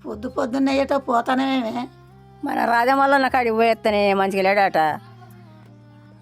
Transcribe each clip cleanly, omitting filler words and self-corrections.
పొద్దు పొద్దున్న ఏటో పోతానేమే. మన రాజమల్ల కాడికి పోయేత్తనే మంచిగా లేడాట.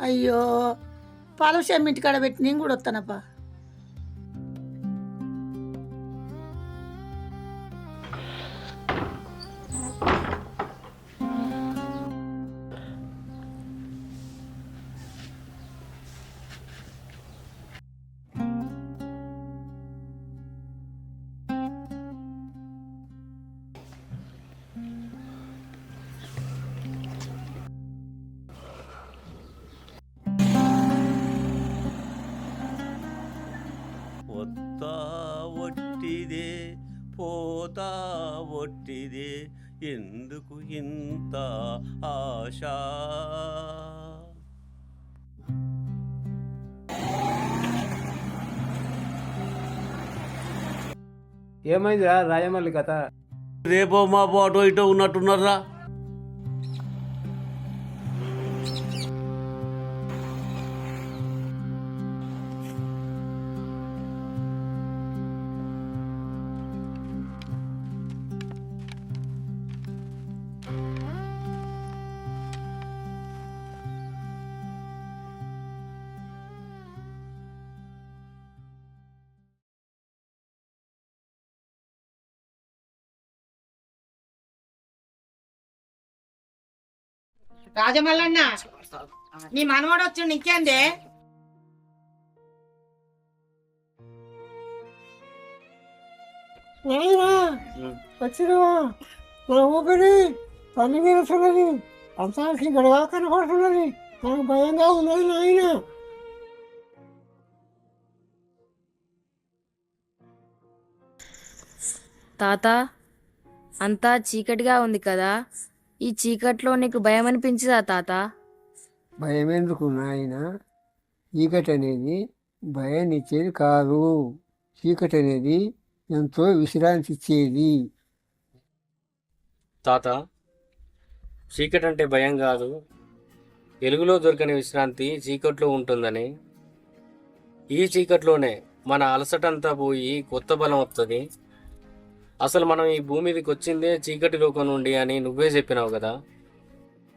అయ్యో పాలవిషయం ఇంటికాడ పెట్టి నేను కూడా వస్తానప్పా. వత్తా ఒట్టిదే పోతా ఒట్టిదే ఎందుకు ఇంత ఆశ. ఏమైందిరా రాజమల్లి కథ? రేపో మాపో అటో ఇటో ఉన్నట్టున్నారా. రాజమల్లన్న నీ మనవాడు వచ్చి ఇంకేందే? వచ్చినవా? నా ఊపిరి పని మీరుతున్నది, అంతానికి గడగా కనపడుతున్నది, నాకు భయంగా ఉన్నది నాయన. తాత, అంతా చీకటిగా ఉంది కదా, ఈ చీకట్లో నీకు భయం అనిపించదా తాత? భయం ఎందుకు నాయన? చీకటి అనేది భయాన్ని ఇచ్చేది కాదు. చీకటి అనేది ఎంతో విశ్రాంతి ఇచ్చేది. తాత, చీకటి అంటే భయం కాదు, వెలుగులో దొరకని విశ్రాంతి చీకట్లో ఉంటుందని. ఈ చీకట్లోనే మన అలసటంతా పోయి కొత్త బలం వస్తుంది. అసలు మనం ఈ భూమి మీదకి వచ్చిందే చీకటి లోకం నుండి అని నువ్వే చెప్పినావు కదా,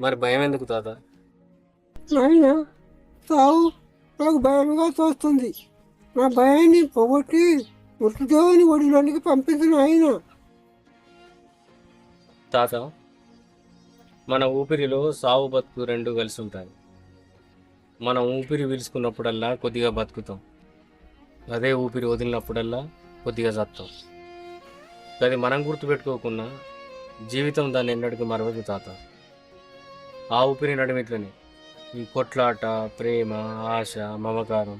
మరి భయం ఎందుకు తాత? నాయన, తావు నాకు భయంగా తోస్తుంది. నా భయాన్ని పోగొట్టి మృతదేవాన్ని ఒడిలోనికి పంపించిన ఆయన. తాత, మన ఊపిరిలో సావు బతుకు రెండు కలిసి ఉంటాయి. మనం ఊపిరి పీల్చుకున్నప్పుడల్లా కొద్దిగా బతుకుతాం, అదే ఊపిరి వదిలినప్పుడల్లా కొద్దిగా చస్తాం. అది మనం గుర్తుపెట్టుకోకుండా జీవితం దాన్ని ఎన్నటికీ మరవదు తాత. ఆ ఊపిరి నడిమిట్లని ఈ కొట్లాట, ప్రేమ, ఆశ, మమకారం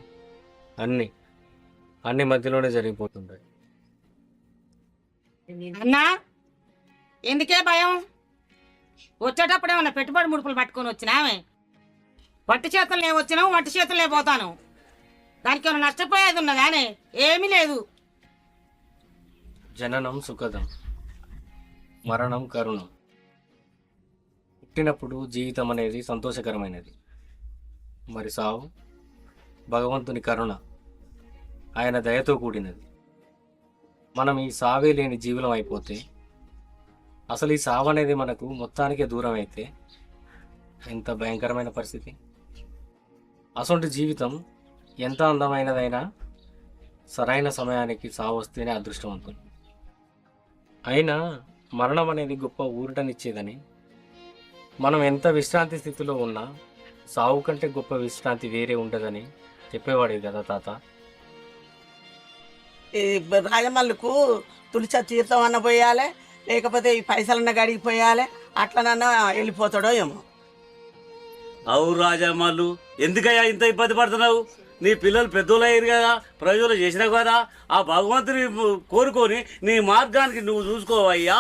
అన్ని మధ్యలోనే జరిగిపోతుంటాయి. అన్నా ఎందుకే భయం? వచ్చేటప్పుడు ఏమన్నా పెట్టుబడి ముడుపులు పట్టుకొని వచ్చినామే? వట్టి చేతులనే వచ్చినావు, వట్టి చేతులనే పోతాను. దానికి ఏమైనా నష్టపోయేది ఉన్నదానే? ఏమీ లేదు. జననం సుఖదం, మరణం కరుణం. పుట్టినప్పుడు జీవితం అనేది సంతోషకరమైనది, మరి సావు భగవంతుని కరుణ, ఆయన దయతో కూడినది. మనం ఈ సావే లేని జీవులం అయిపోతే, అసలు ఈ సావు అనేది మనకు మొత్తానికే దూరం అయితే ఎంత భయంకరమైన పరిస్థితి. అసొంటి జీవితం ఎంత అందమైనదైనా సరైన సమయానికి సావు వస్తేనే అదృష్టవంతులు. అయినా మరణం అనేది గొప్ప ఊరటనిచ్చేదని, మనం ఎంత విశ్రాంతి స్థితిలో ఉన్నా సావు కంటే గొప్ప విశ్రాంతి వేరే ఉండదని చెప్పేవాడు కదా తాత. ఈ రాజమల్లుకు తులిచ తీర్థం అన్న పోయాలి, లేకపోతే ఈ పైసలన్న గడికి పోయాలి, అట్లనన్నా వెళ్ళిపోతాడో ఏమో. అవు రాజమ్మలు, ఎందుకయ్యా ఇంత ఇబ్బంది పడుతున్నావు? నీ పిల్లలు పెద్దోళ్ళు అయ్యారు కదా, ప్రయోజనం చేసినావు కదా, ఆ భగవంతుని కోరుకొని నీ మార్గానికి నువ్వు చూసుకోవయ్యా.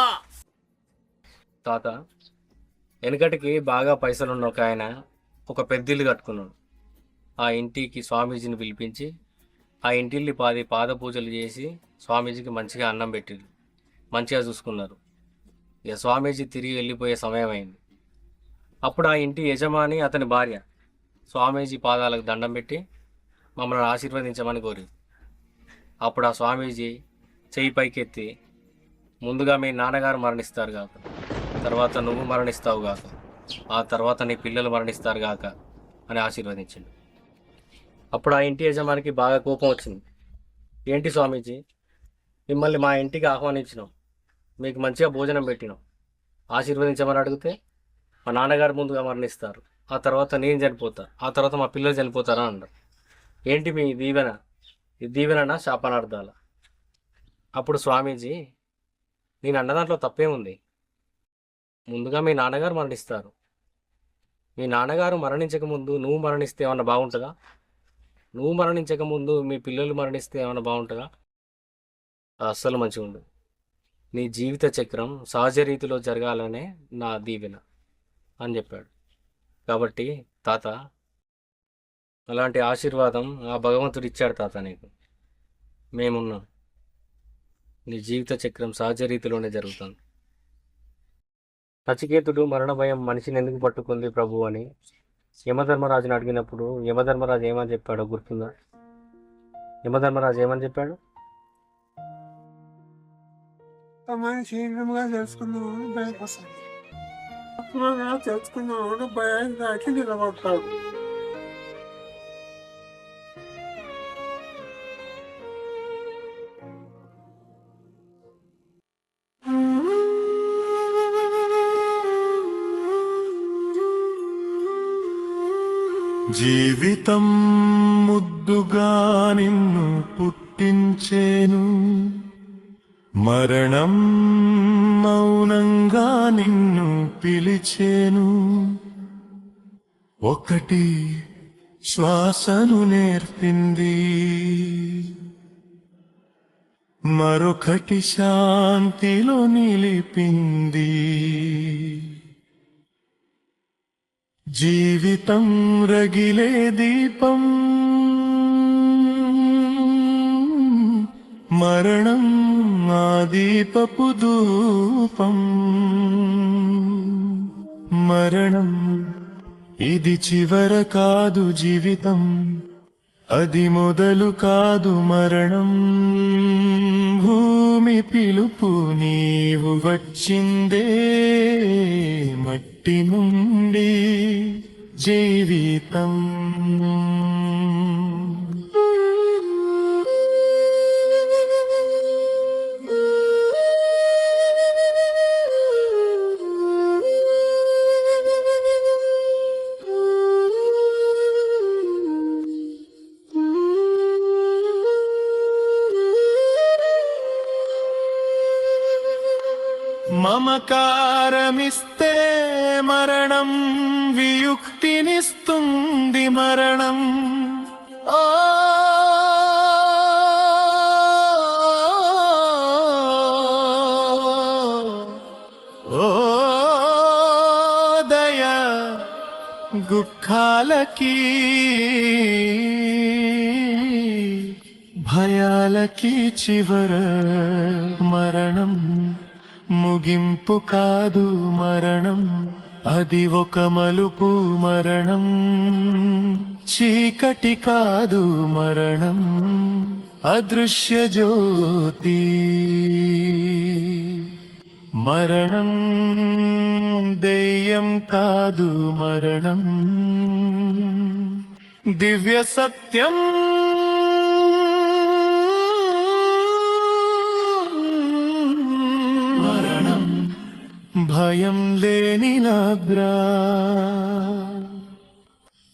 తాత, వెనకటికి బాగా పైసలున్న ఒక ఆయన ఒక పెద్దిల్లు కట్టుకున్నాడు. ఆ ఇంటికి స్వామీజీని పిలిపించి ఆ ఇంటిల్ని పాద పూజలు చేసి స్వామీజీకి మంచిగా అన్నం పెట్టిండు, మంచిగా చూసుకున్నారు. ఇక స్వామీజీ తిరిగి వెళ్ళిపోయే సమయం అయింది. అప్పుడు ఆ ఇంటి యజమాని అతని భార్య స్వామీజీ పాదాలకు దండం పెట్టి మమ్మల్ని ఆశీర్వదించమని కోరింది. అప్పుడు ఆ స్వామీజీ చెయ్యి పైకెత్తి ముందుగా మీ నాన్నగారు మరణిస్తారు గాక, తర్వాత నువ్వు మరణిస్తావు గాక, ఆ తర్వాత నీ పిల్లలు మరణిస్తారు గాక అని ఆశీర్వదించిండు. అప్పుడు ఆ ఇంటి యజమానికి బాగా కోపం వచ్చింది. ఏంటి స్వామీజీ, మిమ్మల్ని మా ఇంటికి ఆహ్వానించినాం, మీకు మంచిగా భోజనం పెట్టినాం, ఆశీర్వదించమని అడిగితే మా నాన్నగారు ముందుగా మరణిస్తారు, ఆ తర్వాత నేను చనిపోతా, ఆ తర్వాత మా పిల్లలు చనిపోతారా అన్నారు. ఏంటి మీ దీవెన? ఈ దీవెననా శాపనార్థాల? అప్పుడు స్వామీజీ, నేను అన్న దాంట్లో తప్పేముంది? ముందుగా మీ నాన్నగారు మరణిస్తారు, మీ నాన్నగారు మరణించకముందు నువ్వు మరణిస్తే ఏమన్నా బాగుంటుందా? నువ్వు మరణించకముందు మీ పిల్లలు మరణిస్తే ఏమన్నా బాగుంటుందా? అస్సలు మంచిగా ఉండదు. నీ జీవిత చక్రం సహజ రీతిలో జరగాలనే నా దీవెన అని చెప్పాడు. కాబట్టి తాత, అలాంటి ఆశీర్వాదం ఆ భగవంతుడు ఇచ్చాడు తాత నీకు. మేమున్నాం. నీ జీవిత చక్రం సహజ రీతిలోనే జరుగుతుంది. నచికేతుడు మరణ భయం మనిషిని ఎందుకు పట్టుకుంది ప్రభు అని యమధర్మరాజుని అడిగినప్పుడు యమధర్మరాజు ఏమని చెప్పాడో గుర్తుందా? యమధర్మరాజు ఏమని చెప్పాడు? శీఘ్రంగా తెలుసుకున్నామని భయపడతాడు, తక్కువగా తెలుసుకున్నామని భయం దాటి నిలబడతాడు. జీవితం ముద్దుగా నిన్ను పుట్టించేను, మరణం మౌనంగా నిన్ను పిలిచేను. ఒకటి శ్వాసను నేర్పింది, మరొకటి శాంతిలో నిలిపింది. జీవితం రగిలే దీపం, మరణం ఆ దీపపు ధూపం. మరణం ఇది చివర కాదు జీవితం, అది మొదలు కాదు మరణం. భూమి పిలుపు నీవు వచ్చిందే మట్టి నుండి జీవితం. మమకారమిస్తే మరణం, వియుక్తినిస్తుంది మరణం. ఓ దయ దుఃఖాలకి భయాలకి చివర మరణం. ముగింపు కాదు మరణం, అది ఒక మలుపు మరణం. చీకటి కాదు మరణం, అదృశ్య జ్యోతి. మరణం దెయ్యం కాదు మరణం, దివ్య సత్యం. భయం లేని నద్రా,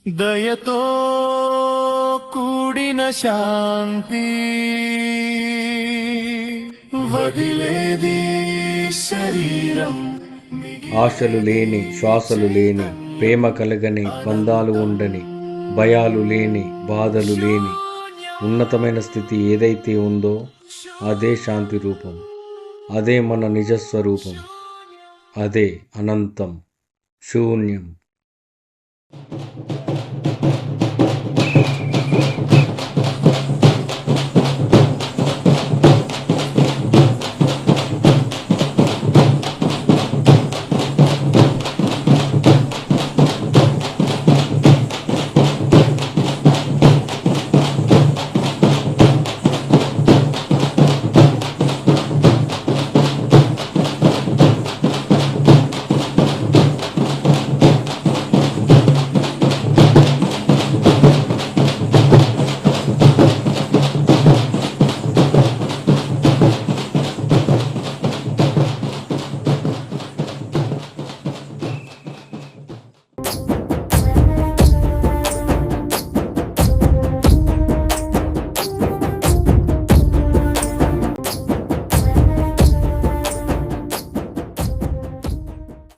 దయతో కూడిన శాంతి. వదిలేది శరీరం, ఆశలు లేని, శ్వాసలు లేని, ప్రేమ కలగని, బంధాలు ఉండని, భయాలు లేని, బాధలు లేని ఉన్నతమైన స్థితి ఏదైతే ఉందో అదే శాంతి రూపం, అదే మన నిజస్వరూపం, అదే అనంతం, శూన్యం.